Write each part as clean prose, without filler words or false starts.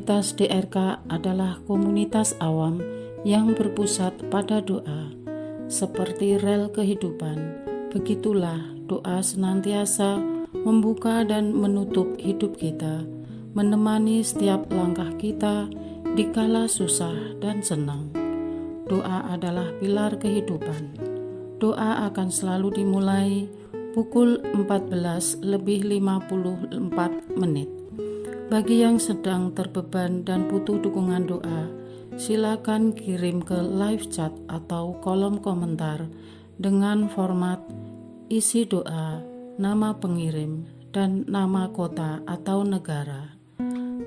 Komunitas DRK adalah komunitas awam yang berpusat pada doa. Seperti rel kehidupan, begitulah doa senantiasa membuka dan menutup hidup kita, menemani setiap langkah kita di kala susah dan senang. Doa adalah pilar kehidupan. Doa akan selalu dimulai pukul 14:54. Bagi yang sedang terbeban dan butuh dukungan doa, silakan kirim ke live chat atau kolom komentar dengan format isi doa, nama pengirim, dan nama kota atau negara.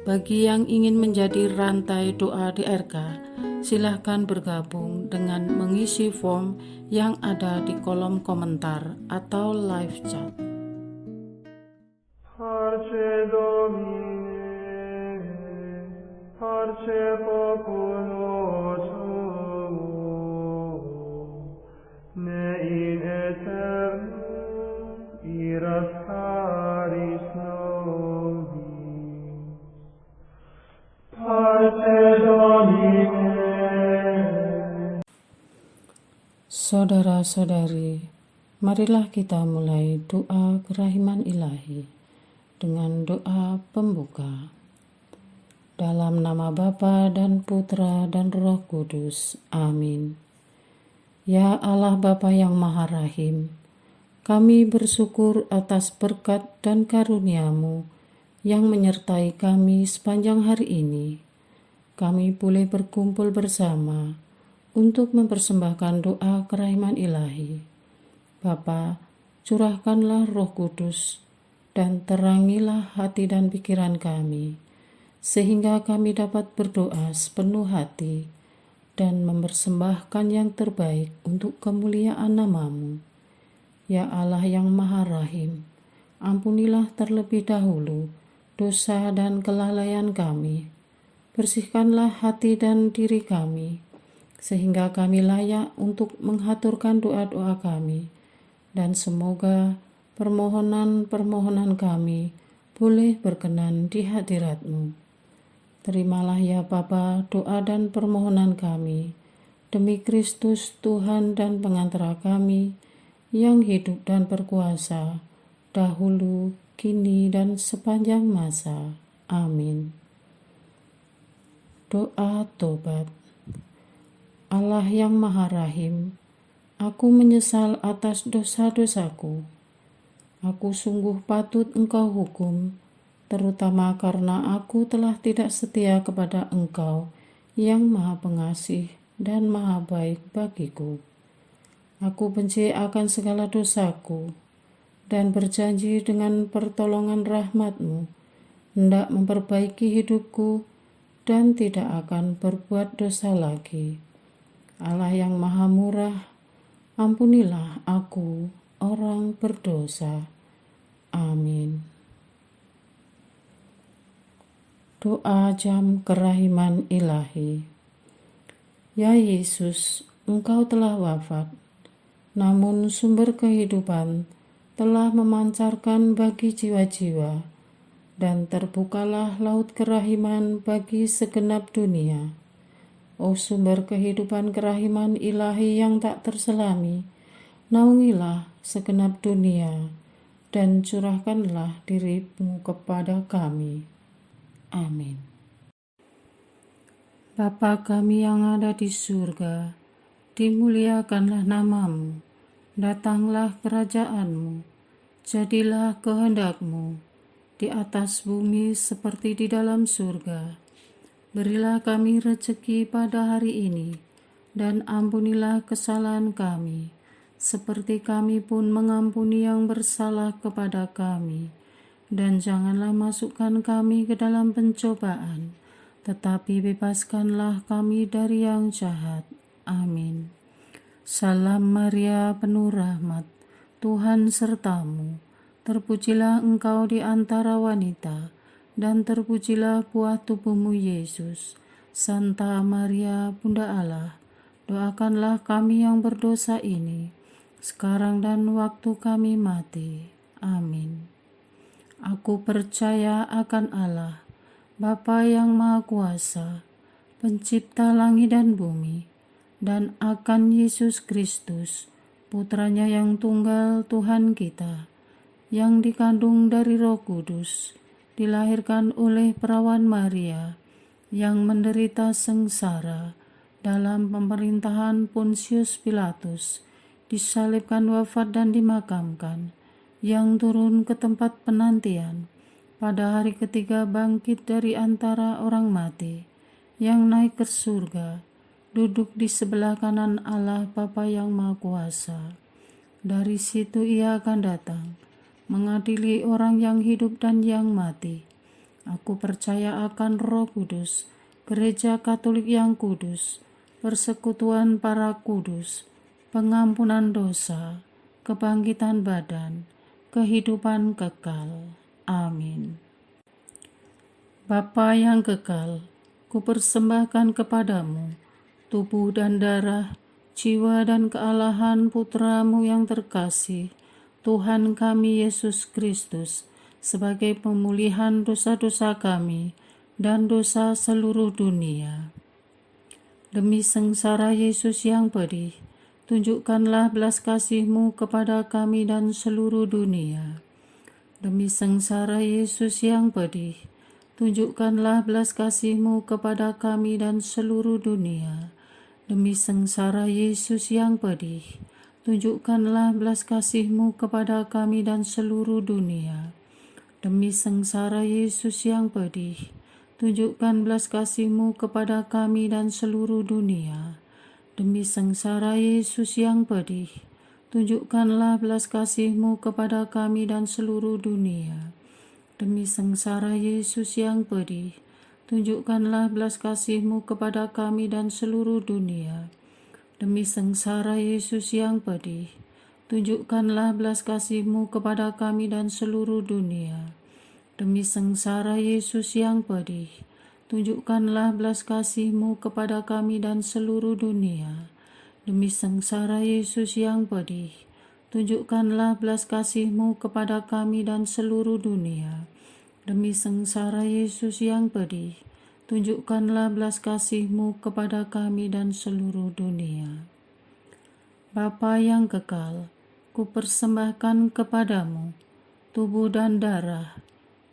Bagi yang ingin menjadi rantai doa DRK, silahkan bergabung dengan mengisi form yang ada di kolom komentar atau live chat. Parce Domine, parce populo suo, ne in aeternum iras caris nobis. Parce Domine. Saudara-saudari, marilah kita mulai doa kerahiman ilahi dengan doa pembuka. Dalam nama Bapa dan Putra dan Roh Kudus. Amin. Ya Allah Bapa yang Maha Rahim, kami bersyukur atas berkat dan karunia-Mu yang menyertai kami sepanjang hari ini. Kami boleh berkumpul bersama untuk mempersembahkan doa kerahiman ilahi. Bapa, curahkanlah Roh Kudus dan terangilah hati dan pikiran kami, sehingga kami dapat berdoa sepenuh hati dan mempersembahkan yang terbaik untuk kemuliaan nama-Mu. Ya Allah yang Maha Rahim, ampunilah terlebih dahulu dosa dan kelalaian kami. Bersihkanlah hati dan diri kami, sehingga kami layak untuk menghaturkan doa-doa kami, dan semoga permohonan-permohonan kami boleh berkenan di hadirat-Mu. Terimalah ya Bapa doa dan permohonan kami, demi Kristus Tuhan dan pengantara kami, yang hidup dan berkuasa, dahulu, kini, dan sepanjang masa. Amin. Doa tobat. Allah yang Maha Rahim, aku menyesal atas dosa-dosaku. Aku sungguh patut Engkau hukum, terutama karena aku telah tidak setia kepada Engkau yang Maha Pengasih dan Maha Baik bagiku. Aku benci akan segala dosaku dan berjanji dengan pertolongan rahmat-Mu hendak memperbaiki hidupku dan tidak akan berbuat dosa lagi. Allah yang Maha Murah, ampunilah aku, orang berdosa. Amin. Doa jam kerahiman ilahi. Ya Yesus, Engkau telah wafat, namun sumber kehidupan telah memancarkan bagi jiwa-jiwa, dan terbukalah laut kerahiman bagi segenap dunia. O sumber kehidupan kerahiman ilahi yang tak terselami, naungilah segenap dunia, dan curahkanlah diri-Mu kepada kami. Amin. Bapa kami yang ada di surga, dimuliakanlah nama-Mu, datanglah kerajaan-Mu, jadilah kehendak-Mu di atas bumi seperti di dalam surga. Berilah kami rezeki pada hari ini, dan ampunilah kesalahan kami, seperti kami pun mengampuni yang bersalah kepada kami. Dan janganlah masukkan kami ke dalam pencobaan, tetapi bebaskanlah kami dari yang jahat. Amin. Salam Maria, penuh rahmat, Tuhan sertamu. Terpujilah engkau di antara wanita, dan terpujilah buah tubuhmu Yesus. Santa Maria, Bunda Allah, doakanlah kami yang berdosa ini, sekarang dan waktu kami mati. Amin. Aku percaya akan Allah, Bapa yang Maha Kuasa, Pencipta langit dan bumi, dan akan Yesus Kristus, Putranya yang tunggal Tuhan kita, yang dikandung dari Roh Kudus, dilahirkan oleh perawan Maria, yang menderita sengsara dalam pemerintahan Pontius Pilatus, disalibkan, wafat dan dimakamkan, yang turun ke tempat penantian, pada hari ketiga bangkit dari antara orang mati, yang naik ke surga, duduk di sebelah kanan Allah Bapa yang Maha Kuasa. Dari situ ia akan datang, mengadili orang yang hidup dan yang mati. Aku percaya akan Roh Kudus, Gereja Katolik yang kudus, persekutuan para kudus, pengampunan dosa, kebangkitan badan, kehidupan kekal. Amin. Bapa yang kekal, kupersembahkan kepadamu tubuh dan darah, jiwa dan kealahan Putramu yang terkasih, Tuhan kami Yesus Kristus, sebagai pemulihan dosa-dosa kami dan dosa seluruh dunia. Demi sengsara Yesus yang pedih, tunjukkanlah belas kasih-Mu kepada kami dan seluruh dunia. Demi sengsara Yesus yang pedih, tunjukkanlah belas kasih-Mu kepada kami dan seluruh dunia. Demi sengsara Yesus yang pedih, tunjukkanlah belas kasih-Mu kepada kami dan seluruh dunia. Demi sengsara Yesus yang pedih, tunjukkan belas kasih-Mu kepada kami dan seluruh dunia. Demi sengsara Yesus yang pedih, tunjukkanlah belas kasih-Mu kepada kami dan seluruh dunia. Demi sengsara Yesus yang pedih, tunjukkanlah belas kasih-Mu kepada kami dan seluruh dunia. Demi sengsara Yesus yang pedih, tunjukkanlah belas kasih-Mu kepada kami dan seluruh dunia. Demi sengsara Yesus yang pedih, tunjukkanlah belas kasih-Mu kepada kami dan seluruh dunia. Demi sengsara Yesus yang pedih, tunjukkanlah belas kasih-Mu kepada kami dan seluruh dunia. Demi sengsara Yesus yang pedih, tunjukkanlah belas kasih-Mu kepada kami dan seluruh dunia. Bapa yang kekal, kupersembahkan kepadamu tubuh dan darah,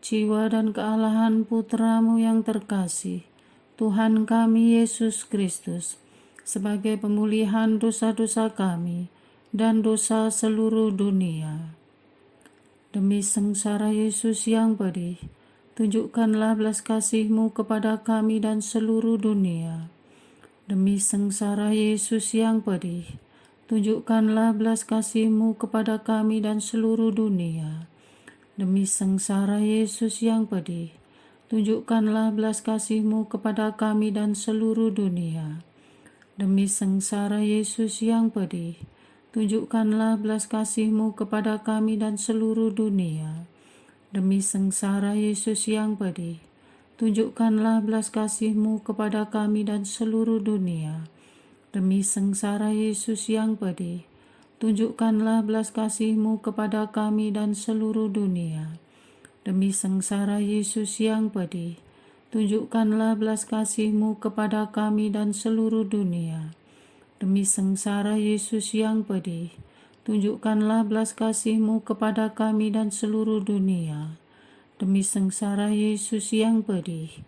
jiwa dan kealahan Putramu yang terkasih, Tuhan kami Yesus Kristus, sebagai pemulihan dosa-dosa kami dan dosa seluruh dunia. Demi sengsara Yesus yang pedih, tunjukkanlah belas kasih-Mu kepada kami dan seluruh dunia. Demi sengsara Yesus yang pedih, tunjukkanlah belas kasih-Mu kepada kami dan seluruh dunia. Demi sengsara Yesus yang pedih, tunjukkanlah belas kasih-Mu kepada kami dan seluruh dunia. Demi sengsara Yesus yang pedih, tunjukkanlah belas kasih-Mu kepada kami dan seluruh dunia. Demi sengsara Yesus yang pedih, tunjukkanlah belas kasih-Mu kepada kami dan seluruh dunia. Demi sengsara Yesus yang pedih, tunjukkanlah belas kasih-Mu kepada kami dan seluruh dunia. Demi sengsara Yesus yang pedih, tunjukkanlah belas kasih-Mu kepada kami dan seluruh dunia. Demi sengsara Yesus yang pedih, tunjukkanlah belas kasih-Mu kepada kami dan seluruh dunia. Demi sengsara Yesus yang pedih,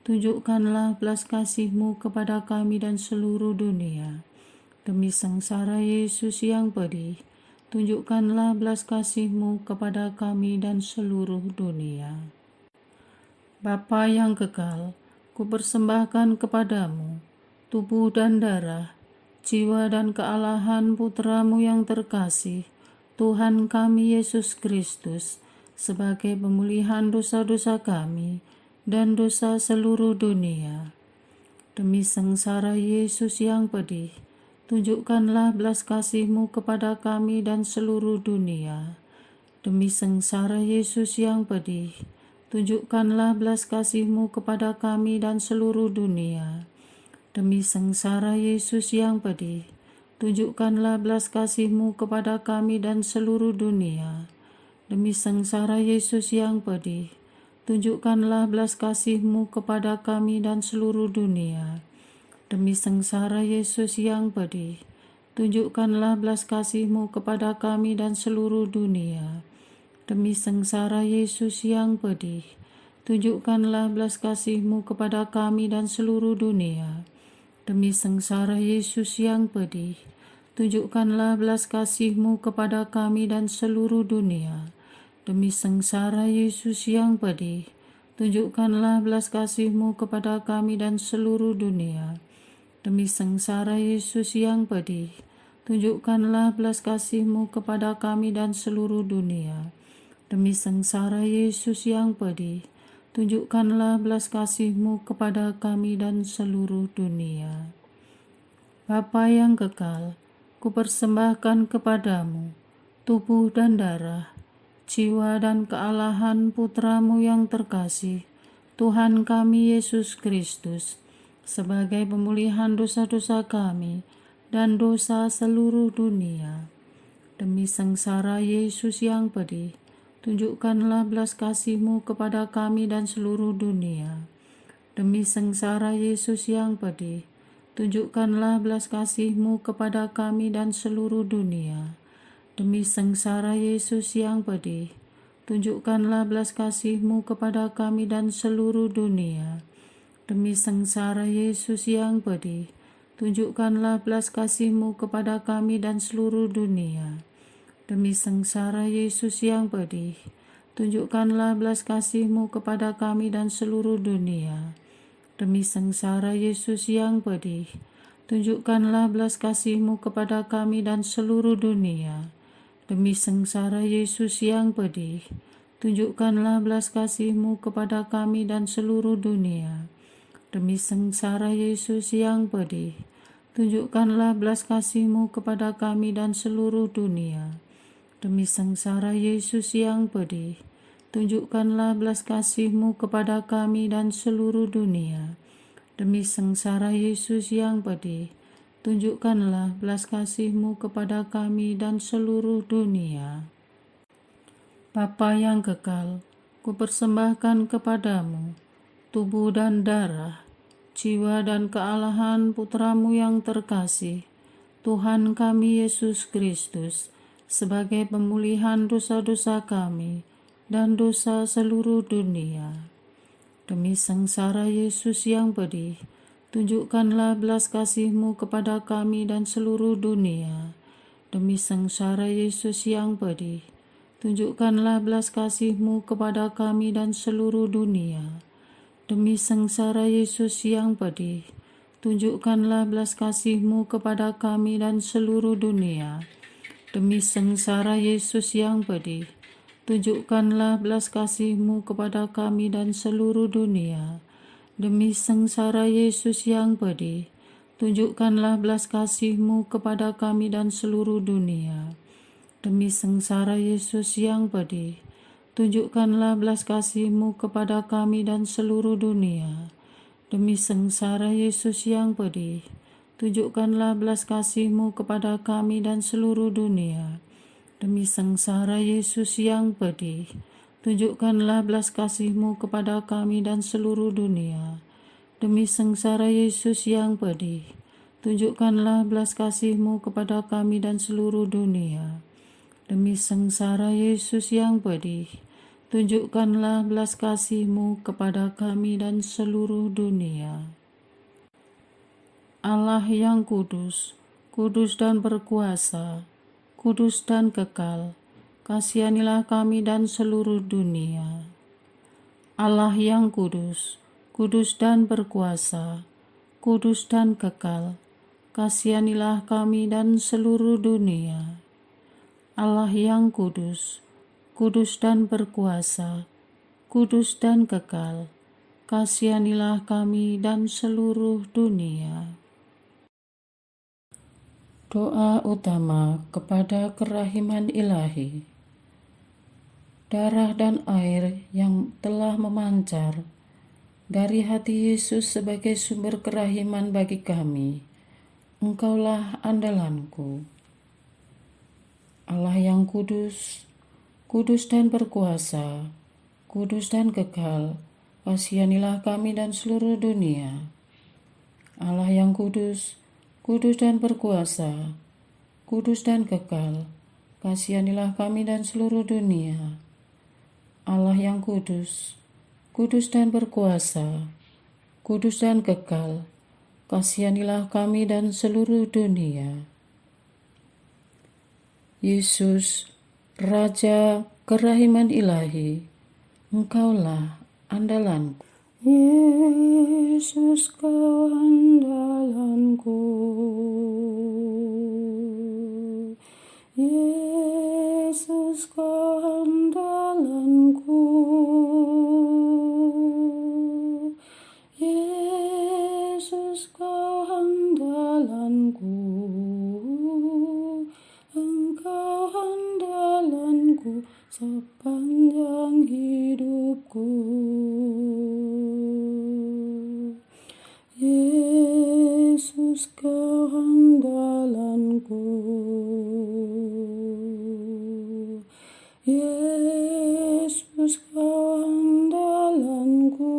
tunjukkanlah belas kasih-Mu kepada kami dan seluruh dunia. Demi sengsara Yesus yang pedih, tunjukkanlah belas kasih-Mu kepada kami dan seluruh dunia. Bapa yang kekal, kupersembahkan kepadamu tubuh dan darah, jiwa dan kealahan Putramu yang terkasih, Tuhan kami Yesus Kristus, sebagai pemulihan dosa-dosa kami dan dosa seluruh dunia. Demi sengsara Yesus yang pedih, tunjukkanlah belas kasih-Mu kepada kami dan seluruh dunia. Demi sengsara Yesus yang pedih, tunjukkanlah belas kasih-Mu kepada kami dan seluruh dunia. Demi sengsara Yesus yang pedih, tunjukkanlah belas kasih-Mu kepada kami dan seluruh dunia. Demi sengsara Yesus yang pedih, tunjukkanlah belas kasih-Mu kepada kami dan seluruh dunia. Demi sengsara Yesus yang pedih, tunjukkanlah belas kasih-Mu kepada kami dan seluruh dunia. Demi sengsara Yesus yang pedih, tunjukkanlah belas kasih-Mu kepada kami dan seluruh dunia. Demi sengsara Yesus yang pedih, tunjukkanlah belas kasih-Mu kepada kami dan seluruh dunia. Demi sengsara Yesus yang pedih, tunjukkanlah belas kasih-Mu kepada kami dan seluruh dunia. Demi sengsara Yesus yang pedih, tunjukkanlah belas kasih-Mu kepada kami dan seluruh dunia. Demi sengsara Yesus yang pedih, tunjukkanlah belas kasih-Mu kepada kami dan seluruh dunia. Bapa yang kekal, kupersembahkan kepadamu tubuh dan darah, jiwa dan kealahan Putra-Mu yang terkasih, Tuhan kami Yesus Kristus, sebagai pemulihan dosa-dosa kami dan dosa seluruh dunia. Demi sengsara Yesus yang pedih, tunjukkanlah belas kasih-Mu kepada kami dan seluruh dunia. Demi sengsara Yesus yang pedih, tunjukkanlah belas kasih-Mu kepada kami dan seluruh dunia. Demi sengsara Yesus yang pedih, tunjukkanlah belas kasih-Mu kepada kami dan seluruh dunia. Demi sengsara Yesus yang pedih, tunjukkanlah belas kasih-Mu kepada kami dan seluruh dunia. Demi sengsara Yesus yang pedih, tunjukkanlah belas kasih-Mu kepada kami dan seluruh dunia. Demi sengsara Yesus yang pedih, tunjukkanlah belas kasih-Mu kepada kami dan seluruh dunia. Demi sengsara Yesus yang pedih, tunjukkanlah belas kasih-Mu kepada kami dan seluruh dunia. Demi sengsara Yesus yang pedih, tunjukkanlah belas kasih-Mu kepada kami dan seluruh dunia. Demi sengsara Yesus yang pedih, tunjukkanlah belas kasih-Mu kepada kami dan seluruh dunia. Demi sengsara Yesus yang pedih, tunjukkanlah belas kasih-Mu kepada kami dan seluruh dunia. Bapa yang kekal, kupersembahkan kepadamu tubuh dan darah, jiwa dan kealahan Putra-Mu yang terkasih, Tuhan kami Yesus Kristus, sebagai pemulihan dosa-dosa kami dan dosa seluruh dunia. Demi sengsara Yesus yang pedih, tunjukkanlah belas kasih-Mu kepada kami dan seluruh dunia. Demi sengsara Yesus yang pedih, tunjukkanlah belas kasih-Mu kepada kami dan seluruh dunia. Demi sengsara Yesus yang pedih, tunjukkanlah belas kasih-Mu kepada kami dan seluruh dunia. Demi sengsara Yesus yang pedih, tunjukkanlah belas kasih-Mu kepada kami dan seluruh dunia. Demi sengsara Yesus yang pedih, tunjukkanlah belas kasih-Mu kepada kami dan seluruh dunia. Demi sengsara Yesus yang pedih, tunjukkanlah belas kasih-Mu kepada kami dan seluruh dunia. Demi sengsara Yesus yang pedih, tunjukkanlah belas kasih-Mu kepada kami dan seluruh dunia. Demi sengsara Yesus yang pedih, tunjukkanlah belas kasih-Mu kepada kami dan seluruh dunia. Demi sengsara Yesus yang pedih, tunjukkanlah belas kasih-Mu kepada kami dan seluruh dunia. Demi sengsara Yesus yang pedih, tunjukkanlah belas kasih-Mu kepada kami dan seluruh dunia. Allah yang kudus, kudus dan berkuasa, kudus dan kekal, kasihanilah kami dan seluruh dunia. Allah yang kudus, kudus dan berkuasa, kudus dan kekal, kasihanilah kami dan seluruh dunia. Allah yang kudus, kudus dan berkuasa, kudus dan kekal, kasihanilah kami dan seluruh dunia. Doa utama kepada kerahiman ilahi. Darah dan air yang telah memancar dari hati Yesus sebagai sumber kerahiman bagi kami, Engkaulah andalanku. Allah yang kudus, kudus dan berkuasa, kudus dan kekal, kasihanilah kami dan seluruh dunia. Allah yang kudus, kudus dan berkuasa, kudus dan kekal, kasihanilah kami dan seluruh dunia. Allah yang kudus, kudus dan berkuasa, kudus dan kekal, kasihanilah kami dan seluruh dunia. Yesus, Raja kerahiman ilahi, Engkaulah andalanku. Yesus, Kau andalanku. Yesus, Kau andalanku. Yesus, Kau andalanku. Engkau andalanku sepanjang hidupku. Yesus, Kau andalanku. Yesus, Kau andalanku.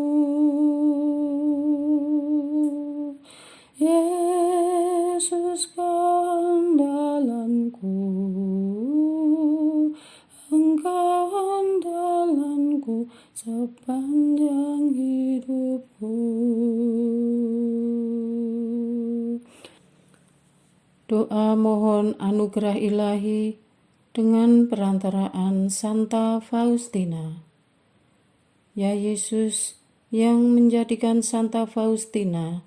Yesus, Kau andalanku. Engkau andalanku sepanjang hidupku. Doa mohon anugerah ilahi dengan perantaraan Santa Faustina. Ya Yesus, yang menjadikan Santa Faustina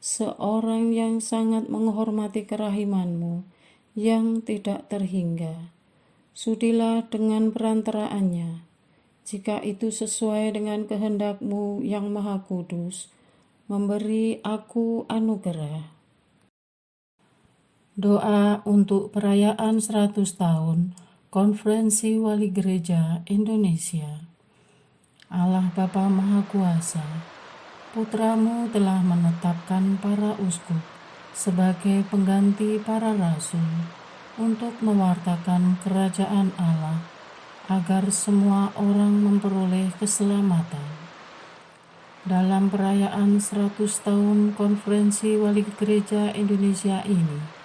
seorang yang sangat menghormati kerahiman-Mu yang tidak terhingga, sudilah dengan perantaraannya, jika itu sesuai dengan kehendak-Mu yang maha kudus, memberi aku anugerah. Doa untuk perayaan 100 tahun Konferensi Wali Gereja Indonesia. Allah Bapa Maha Kuasa, Putra-Mu telah menetapkan para uskup sebagai pengganti para rasul untuk mewartakan kerajaan Allah agar semua orang memperoleh keselamatan. Dalam perayaan 100 tahun Konferensi Wali Gereja Indonesia ini,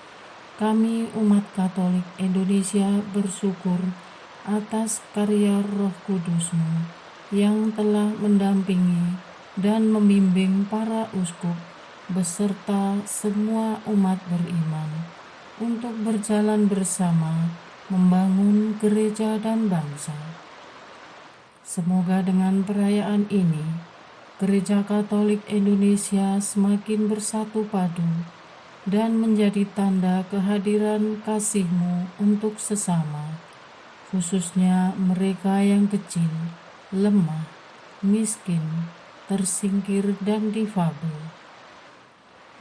kami umat Katolik Indonesia bersyukur atas karya Roh Kudus-Mu yang telah mendampingi dan membimbing para uskup beserta semua umat beriman untuk berjalan bersama membangun gereja dan bangsa. Semoga dengan perayaan ini, Gereja Katolik Indonesia semakin bersatu padu dan menjadi tanda kehadiran kasih-Mu untuk sesama, khususnya mereka yang kecil, lemah, miskin, tersingkir, dan difabel.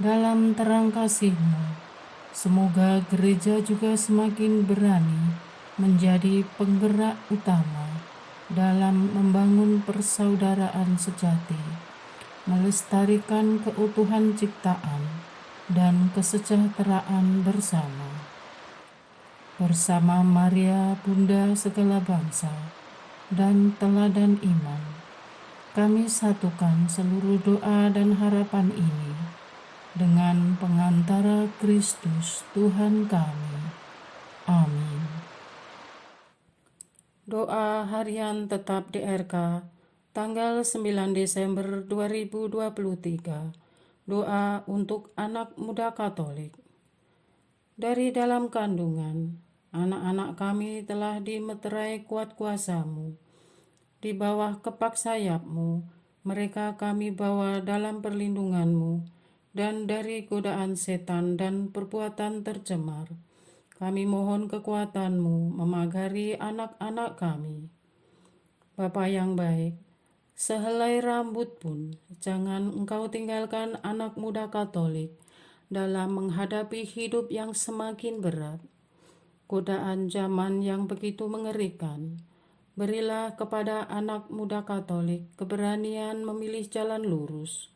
Dalam terang kasih-Mu, semoga gereja juga semakin berani menjadi penggerak utama dalam membangun persaudaraan sejati, melestarikan keutuhan ciptaan, dan kesejahteraan bersama. Bersama Maria, Bunda segala bangsa, dan teladan iman, kami satukan seluruh doa dan harapan ini dengan pengantara Kristus Tuhan kami. Amin. Doa harian tetap DRK tanggal 9 Desember 2023. Doa untuk anak muda Katolik. Dari dalam kandungan, anak-anak kami telah dimeterai kuat kuasa-Mu. Di bawah kepak sayap-Mu, mereka kami bawa dalam perlindungan-Mu, dan dari godaan setan dan perbuatan tercemar. Kami mohon kekuatan-Mu memagari anak-anak kami. Bapa yang baik, sehelai rambut pun jangan Engkau tinggalkan anak muda Katolik dalam menghadapi hidup yang semakin berat, godaan zaman yang begitu mengerikan. Berilah kepada anak muda Katolik keberanian memilih jalan lurus.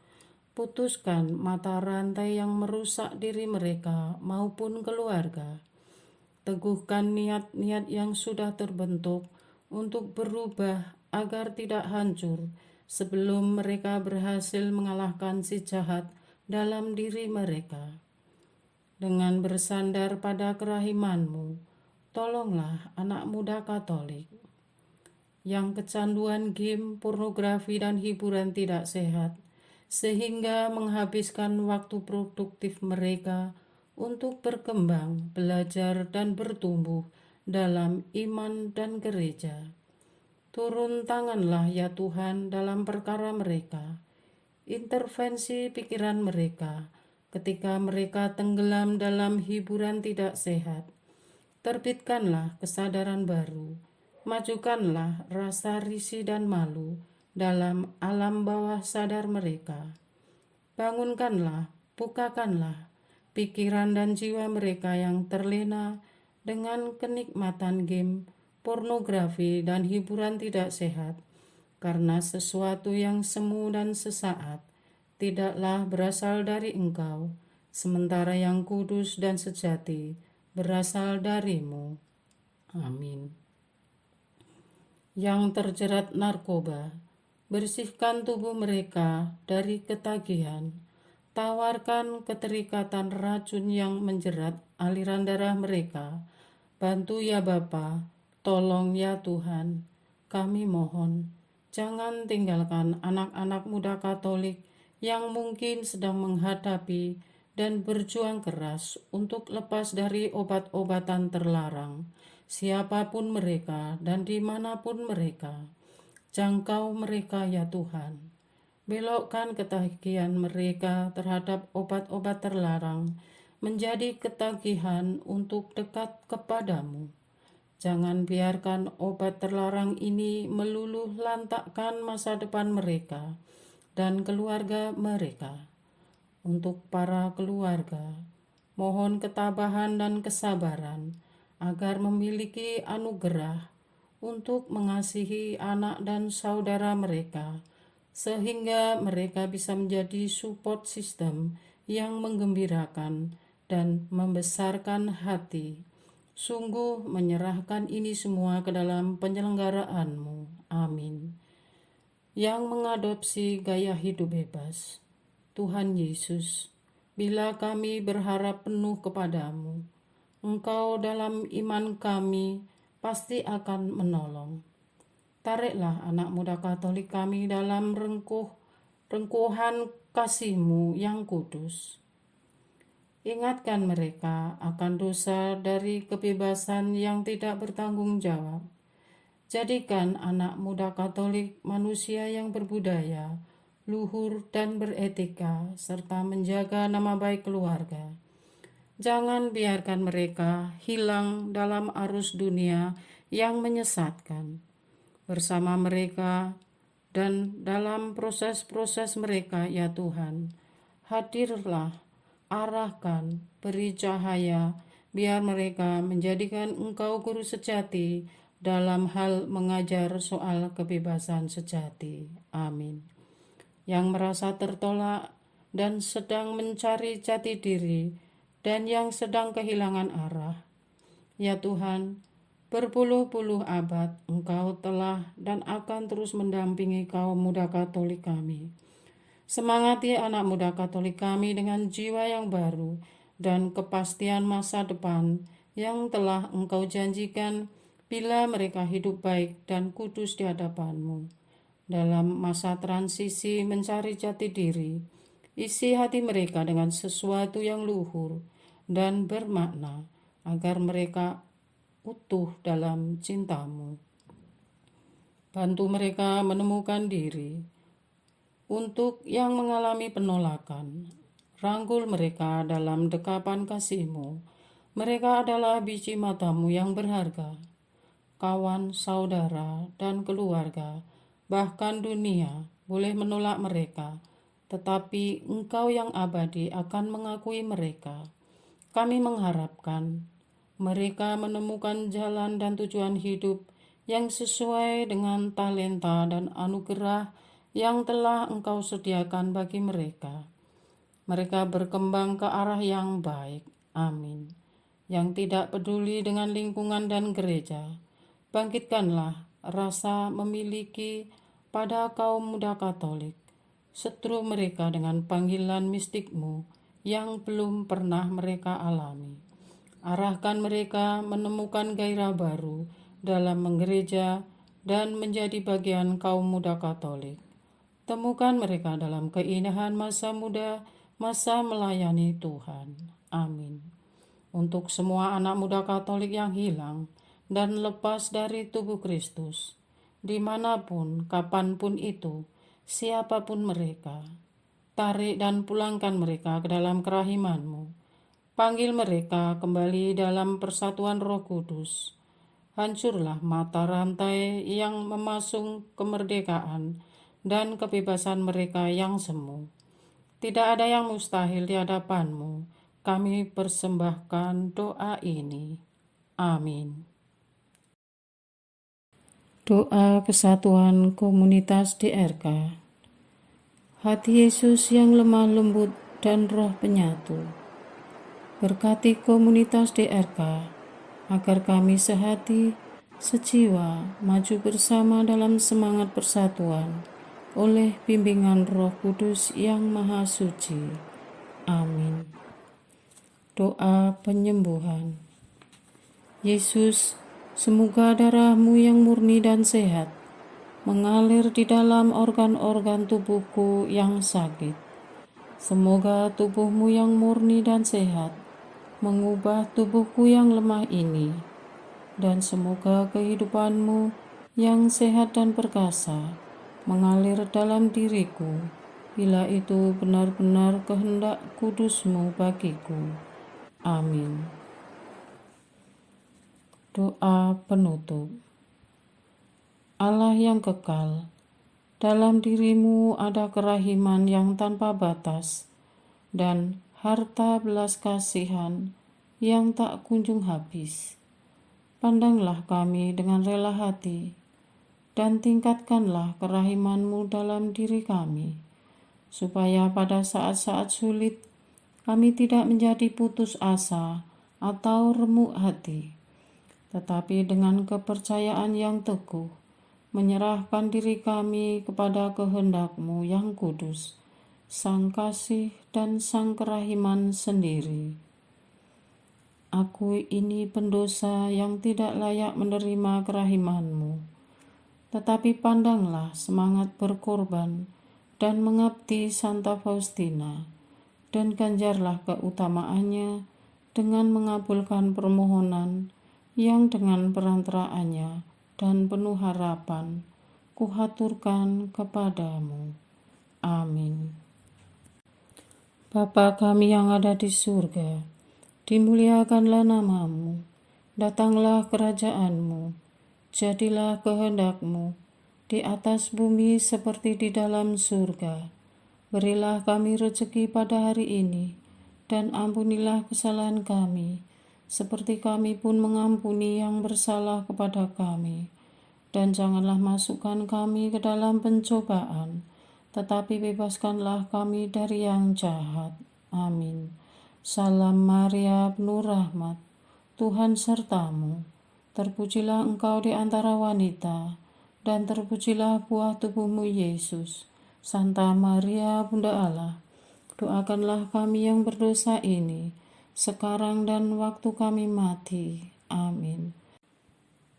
Putuskan mata rantai yang merusak diri mereka maupun keluarga. Teguhkan niat-niat yang sudah terbentuk untuk berubah agar tidak hancur sebelum mereka berhasil mengalahkan si jahat dalam diri mereka. Dengan bersandar pada kerahiman-Mu, tolonglah anak muda Katolik yang kecanduan game, pornografi, dan hiburan tidak sehat, sehingga menghabiskan waktu produktif mereka untuk berkembang, belajar, dan bertumbuh dalam iman dan gereja. Turun tanganlah ya Tuhan dalam perkara mereka. Intervensi pikiran mereka ketika mereka tenggelam dalam hiburan tidak sehat. Terbitkanlah kesadaran baru. Majukanlah rasa risih dan malu dalam alam bawah sadar mereka. Bangunkanlah, bukakanlah pikiran dan jiwa mereka yang terlena dengan kenikmatan game, pornografi, dan hiburan tidak sehat, karena sesuatu yang semu dan sesaat tidaklah berasal dari Engkau, sementara yang kudus dan sejati berasal dari-Mu. Amin. Yang terjerat narkoba, bersihkan tubuh mereka dari ketagihan. Tawarkan keterikatan racun yang menjerat aliran darah mereka. Bantu ya Bapa, tolong ya Tuhan. Kami mohon, jangan tinggalkan anak-anak muda Katolik yang mungkin sedang menghadapi dan berjuang keras untuk lepas dari obat-obatan terlarang, siapapun mereka dan dimanapun mereka. Jangkau mereka ya Tuhan. Belokkan ketagihan mereka terhadap obat-obat terlarang menjadi ketagihan untuk dekat kepadamu. Jangan biarkan obat terlarang ini meluluh lantakkan masa depan mereka dan keluarga mereka. Untuk para keluarga, mohon ketabahan dan kesabaran agar memiliki anugerah untuk mengasihi anak dan saudara mereka, sehingga mereka bisa menjadi support system yang menggembirakan dan membesarkan hati. Sungguh menyerahkan ini semua ke dalam penyelenggaraanmu. Amin. Yang mengadopsi gaya hidup bebas, Tuhan Yesus, bila kami berharap penuh kepadamu, Engkau dalam iman kami pasti akan menolong. Tariklah anak muda Katolik kami dalam rengkuhan kasih-Mu yang kudus. Ingatkan mereka akan dosa dari kebebasan yang tidak bertanggung jawab. Jadikan anak muda Katolik manusia yang berbudaya, luhur, dan beretika, serta menjaga nama baik keluarga. Jangan biarkan mereka hilang dalam arus dunia yang menyesatkan. Bersama mereka dan dalam proses-proses mereka, ya Tuhan, hadirlah, arahkan, beri cahaya, biar mereka menjadikan Engkau guru sejati dalam hal mengajar soal kebebasan sejati. Amin. Yang merasa tertolak dan sedang mencari jati diri dan yang sedang kehilangan arah, ya Tuhan, berpuluh-puluh abad Engkau telah dan akan terus mendampingi kaum muda Katolik kami. Semangati anak muda Katolik kami dengan jiwa yang baru dan kepastian masa depan yang telah Engkau janjikan bila mereka hidup baik dan kudus di hadapan-Mu. Dalam masa transisi mencari jati diri, isi hati mereka dengan sesuatu yang luhur dan bermakna agar mereka utuh dalam cinta-Mu. Bantu mereka menemukan diri. Untuk yang mengalami penolakan, rangkul mereka dalam dekapan kasih-Mu. Mereka adalah biji mata-Mu yang berharga. Kawan, saudara, dan keluarga, bahkan dunia boleh menolak mereka, tetapi Engkau yang abadi akan mengakui mereka. Kami mengharapkan mereka menemukan jalan dan tujuan hidup yang sesuai dengan talenta dan anugerah yang telah Engkau sediakan bagi mereka. Mereka berkembang ke arah yang baik. Amin. Yang tidak peduli dengan lingkungan dan gereja, bangkitkanlah rasa memiliki pada kaum muda Katolik, setru mereka dengan panggilan mistikmu yang belum pernah mereka alami. Arahkan mereka menemukan gairah baru dalam menggereja dan menjadi bagian kaum muda Katolik. Temukan mereka dalam keindahan masa muda, masa melayani Tuhan. Amin. Untuk semua anak muda Katolik yang hilang dan lepas dari tubuh Kristus, dimanapun, kapanpun itu, siapapun mereka, tarik dan pulangkan mereka ke dalam kerahiman-Mu. Panggil mereka kembali dalam persatuan Roh Kudus. Hancurlah mata rantai yang memasung kemerdekaan dan kebebasan mereka yang semu. Tidak ada yang mustahil di hadapan-Mu. Kami persembahkan doa ini. Amin. Doa kesatuan komunitas DRK. Hati Yesus yang lemah lembut dan roh penyatu, berkati komunitas DRK agar kami sehati, sejiwa, maju bersama dalam semangat persatuan oleh bimbingan Roh Kudus yang Maha Suci. Amin. Doa penyembuhan. Yesus, semoga darah-Mu yang murni dan sehat mengalir di dalam organ-organ tubuhku yang sakit. Semoga tubuh-Mu yang murni dan sehat mengubah tubuhku yang lemah ini, dan semoga kehidupan-Mu yang sehat dan perkasa mengalir dalam diriku, bila itu benar-benar kehendak kudus-Mu bagiku. Amin. Doa penutup. Allah yang kekal, dalam diri-Mu ada kerahiman yang tanpa batas dan harta belas kasihan yang tak kunjung habis. Pandanglah kami dengan rela hati dan tingkatkanlah kerahiman-Mu dalam diri kami, supaya pada saat-saat sulit kami tidak menjadi putus asa atau remuk hati, tetapi dengan kepercayaan yang teguh menyerahkan diri kami kepada kehendak-Mu yang kudus, Sang Kasih dan Sang Kerahiman sendiri. Aku ini pendosa yang tidak layak menerima kerahiman-Mu, tetapi pandanglah semangat berkorban dan mengabdi Santa Faustina, dan ganjarlah keutamaannya dengan mengabulkan permohonan yang dengan perantaraannya dan penuh harapan kuhaturkan kepadamu. Amin. Bapa kami yang ada di surga, dimuliakanlah nama-Mu, datanglah kerajaan-Mu, jadilah kehendak-Mu di atas bumi seperti di dalam surga. Berilah kami rezeki pada hari ini, dan ampunilah kesalahan kami, seperti kami pun mengampuni yang bersalah kepada kami. Dan janganlah masukkan kami ke dalam pencobaan, tetapi bebaskanlah kami dari yang jahat. Amin. Salam Maria, penuh rahmat, Tuhan sertamu. Terpujilah engkau di antara wanita, dan terpujilah buah tubuhmu Yesus. Santa Maria, Bunda Allah, doakanlah kami yang berdosa ini, sekarang dan waktu kami mati. Amin.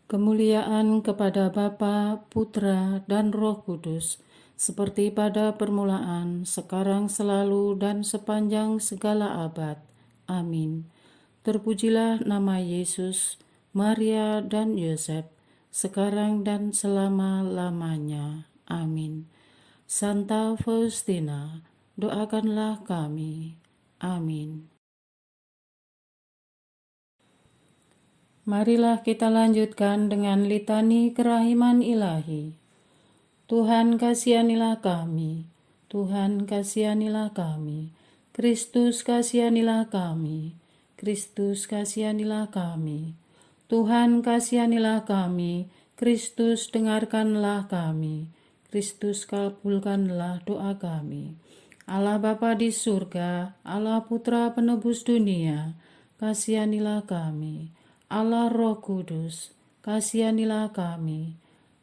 Kemuliaan kepada Bapa, Putra, dan Roh Kudus, seperti pada permulaan, sekarang, selalu, dan sepanjang segala abad. Amin. Terpujilah nama Yesus, Maria, dan Yosef, sekarang dan selama-lamanya. Amin. Santa Faustina, doakanlah kami. Amin. Marilah kita lanjutkan dengan litani kerahiman ilahi. Tuhan kasihanilah kami, Tuhan kasihanilah kami, Kristus kasihanilah kami, Kristus kasihanilah kami, Tuhan kasihanilah kami, Kristus dengarkanlah kami, Kristus kabulkanlah doa kami. Allah Bapa di surga, Allah Putra penebus dunia, kasihanilah kami. Allah Roh Kudus, kasihanilah kami.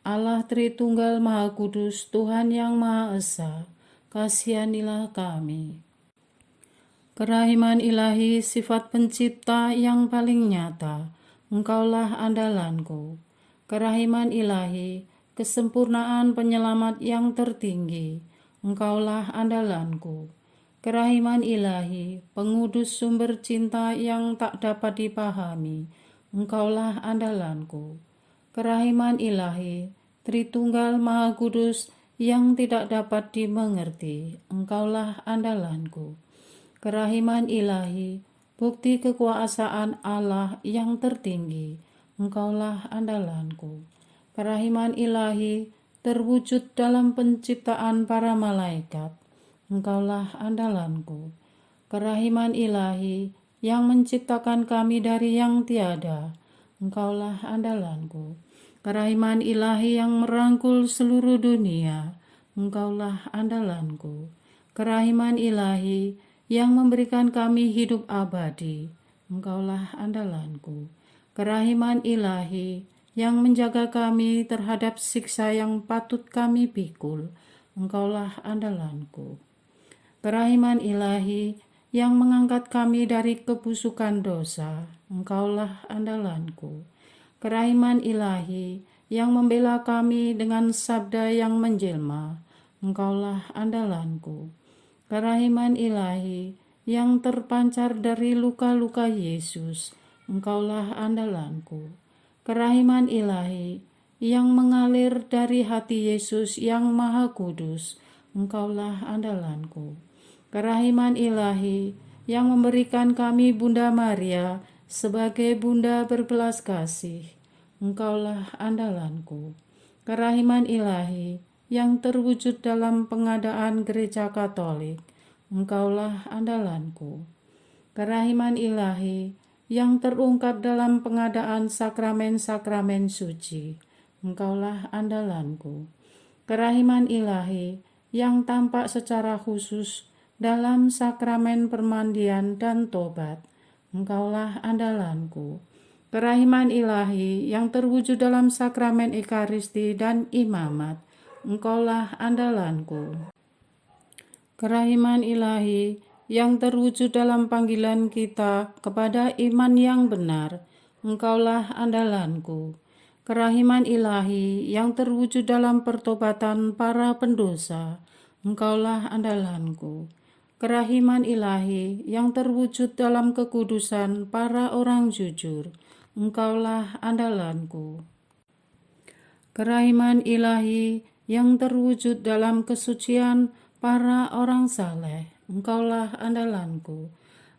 Allah Tritunggal Maha Kudus, Tuhan yang Maha Esa, kasihanilah kami. Kerahiman ilahi, sifat pencipta yang paling nyata, Engkaulah andalanku. Kerahiman ilahi, kesempurnaan penyelamat yang tertinggi, Engkaulah andalanku. Kerahiman ilahi, pengudus sumber cinta yang tak dapat dipahami, Engkaulah andalanku. Kerahiman ilahi, Tritunggal Maha Kudus yang tidak dapat dimengerti, Engkaulah andalanku. Kerahiman ilahi, bukti kekuasaan Allah yang tertinggi, Engkaulah andalanku. Kerahiman ilahi, terwujud dalam penciptaan para malaikat, Engkaulah andalanku. Kerahiman ilahi, yang menciptakan kami dari yang tiada, Engkaulah andalanku. Kerahiman ilahi yang merangkul seluruh dunia, Engkaulah andalanku. Kerahiman ilahi yang memberikan kami hidup abadi, Engkaulah andalanku. Kerahiman ilahi yang menjaga kami terhadap siksa yang patut kami pikul, Engkaulah andalanku. Kerahiman ilahi yang mengangkat kami dari kebusukan dosa, Engkaulah andalanku. Kerahiman ilahi yang membela kami dengan sabda yang menjelma, Engkaulah andalanku. Kerahiman ilahi yang terpancar dari luka-luka Yesus, Engkaulah andalanku. Kerahiman ilahi yang mengalir dari hati Yesus yang Maha Kudus, Engkaulah andalanku. Kerahiman ilahi yang memberikan kami Bunda Maria sebagai Bunda berbelas kasih, Engkaulah andalanku. Kerahiman ilahi yang terwujud dalam pengadaan Gereja Katolik, Engkaulah andalanku. Kerahiman ilahi yang terungkap dalam pengadaan sakramen-sakramen suci, Engkaulah andalanku. Kerahiman ilahi yang tampak secara khusus dalam sakramen permandian dan tobat, Engkaulah andalanku. Kerahiman ilahi yang terwujud dalam sakramen Ekaristi dan imamat, Engkaulah andalanku. Kerahiman ilahi yang terwujud dalam panggilan kita kepada iman yang benar, Engkaulah andalanku. Kerahiman ilahi yang terwujud dalam pertobatan para pendosa, Engkaulah andalanku. Kerahiman ilahi yang terwujud dalam kekudusan para orang jujur, Engkaulah andalanku. Kerahiman ilahi yang terwujud dalam kesucian para orang saleh, Engkaulah andalanku.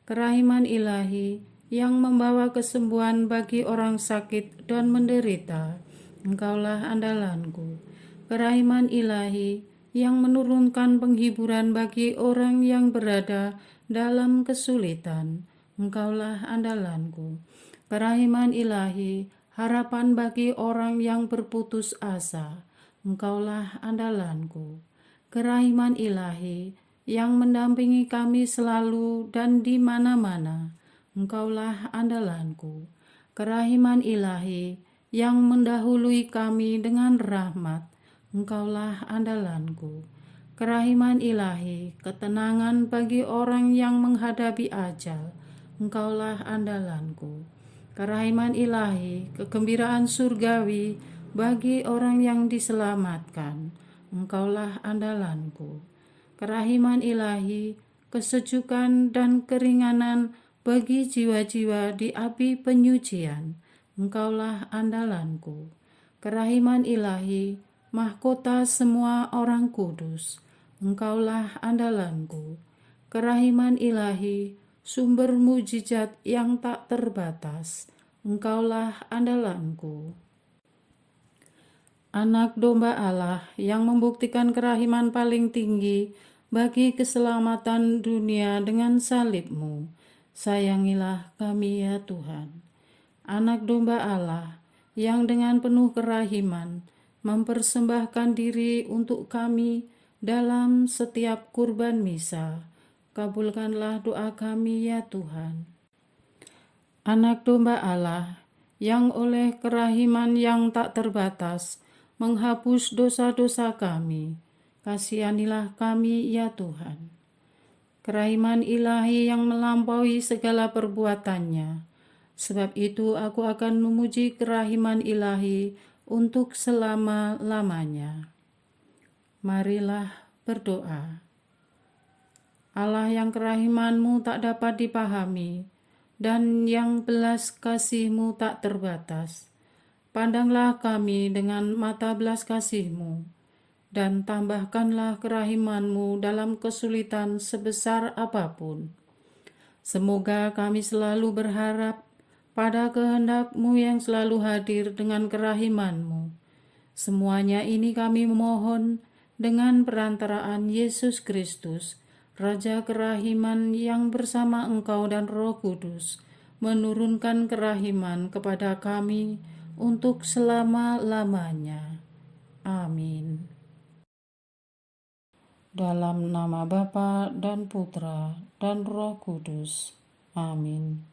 Kerahiman ilahi yang membawa kesembuhan bagi orang sakit dan menderita, Engkaulah andalanku. Kerahiman ilahi yang menurunkan penghiburan bagi orang yang berada dalam kesulitan, Engkaulah andalanku. Kerahiman ilahi, harapan bagi orang yang berputus asa, Engkaulah andalanku. Kerahiman ilahi yang mendampingi kami selalu dan di mana-mana, Engkaulah andalanku. Kerahiman ilahi yang mendahului kami dengan rahmat, Engkaulah andalanku. Kerahiman ilahi, ketenangan bagi orang yang menghadapi ajal, Engkaulah andalanku. Kerahiman ilahi, kegembiraan surgawi bagi orang yang diselamatkan, Engkaulah andalanku. Kerahiman ilahi, kesejukan dan keringanan bagi jiwa-jiwa di api penyucian, Engkaulah andalanku. Kerahiman ilahi, mahkota semua orang kudus, Engkaulah andalanku. Kerahiman ilahi, sumber mujizat yang tak terbatas, Engkaulah andalanku. Anak domba Allah yang membuktikan kerahiman paling tinggi bagi keselamatan dunia dengan salib-Mu, sayangilah kami ya Tuhan. Anak domba Allah yang dengan penuh kerahiman mempersembahkan diri untuk kami dalam setiap kurban misa, kabulkanlah doa kami ya Tuhan. Anak domba Allah yang oleh kerahiman yang tak terbatas menghapus dosa-dosa kami. Kasihanilah kami ya Tuhan. Kerahiman ilahi yang melampaui segala perbuatannya. Sebab itu aku akan memuji kerahiman ilahi untuk selama-lamanya. Marilah berdoa. Allah yang kerahiman-Mu tak dapat dipahami dan yang belas kasih-Mu tak terbatas. Pandanglah kami dengan mata belas kasih-Mu dan tambahkanlah kerahiman-Mu dalam kesulitan sebesar apapun. Semoga kami selalu berharap pada kehendak-Mu yang selalu hadir dengan kerahiman-Mu. Semuanya ini kami memohon dengan perantaraan Yesus Kristus, Raja kerahiman yang bersama Engkau dan Roh Kudus, menurunkan kerahiman kepada kami untuk selama-lamanya. Amin. Dalam nama Bapa dan Putra dan Roh Kudus. Amin.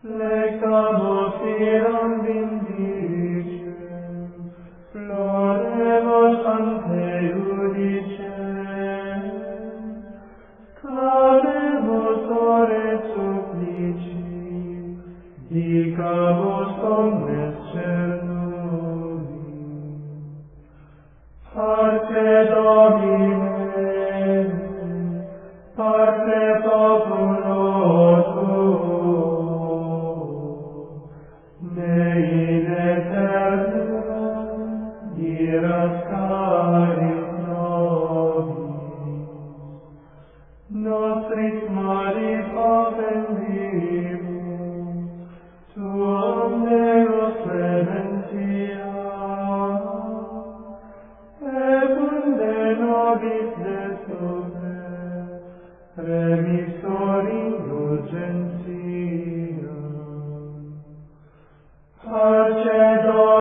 Lectamus iram vindicem, floremus ante judicem, clamemus ore supplici, dicamus omnes cernui. Parce Domine, parce